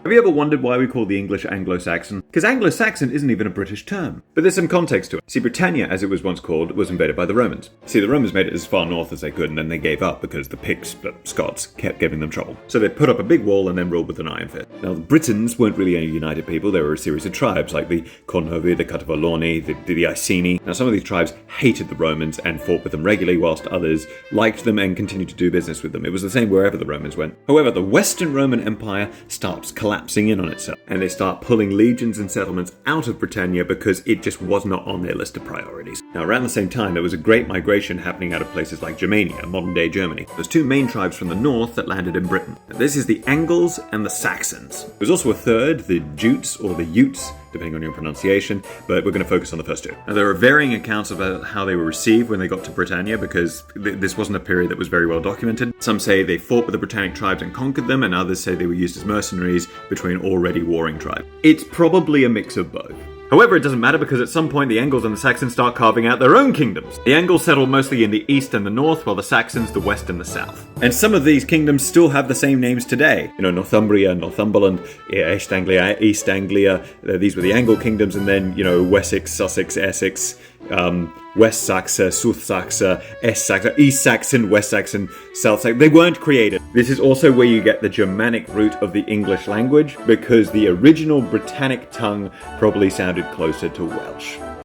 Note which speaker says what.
Speaker 1: Have you ever wondered why we call the English Anglo-Saxon? Because Anglo-Saxon isn't even a British term. But there's some context to it. See, Britannia, as it was once called, was invaded by the Romans. See, the Romans made it as far north as they could, and then they gave up because the Picts, the Scots, kept giving them trouble. So they put up a big wall and then ruled with an iron fist. Now, the Britons weren't really a united people. They were a series of tribes, like the Cornovi, the Catavaloni, the Iceni. Now, some of these tribes hated the Romans and fought with them regularly, whilst others liked them and continued to do business with them. It was the same wherever the Romans went. However, the Western Roman Empire starts collapsing in on itself, and they start pulling legions and settlements out of Britannia because it just was not on their list of priorities. Now, around the same time, there was a great migration happening out of places like Germania, modern-day Germany. There's two main tribes from the north that landed in Britain. Now, this is the Angles and the Saxons. There's also a third, the Jutes or the Utes, depending on your pronunciation, but we're going to focus on the first two. Now, there are varying accounts about how they were received when they got to Britannia, because this wasn't a period that was very well documented. Some say they fought with the Britannic tribes and conquered them, and others say they were used as mercenaries between already warring tribes. It's probably a mix of both. However, it doesn't matter, because at some point the Angles and the Saxons start carving out their own kingdoms. The Angles settled mostly in the east and the north, while the Saxons the west and the south. And some of these kingdoms still have the same names today. You know, Northumbria, Northumberland, East Anglia, East Anglia. These were the Angle kingdoms, and then, you know, Wessex, Sussex, Essex, West Saxa, South Saxa, East Saxon, West Saxon, South Saxon. They weren't created. This is also where you get the Germanic root of the English language, because the original Britannic tongue probably sounded closer to Welsh.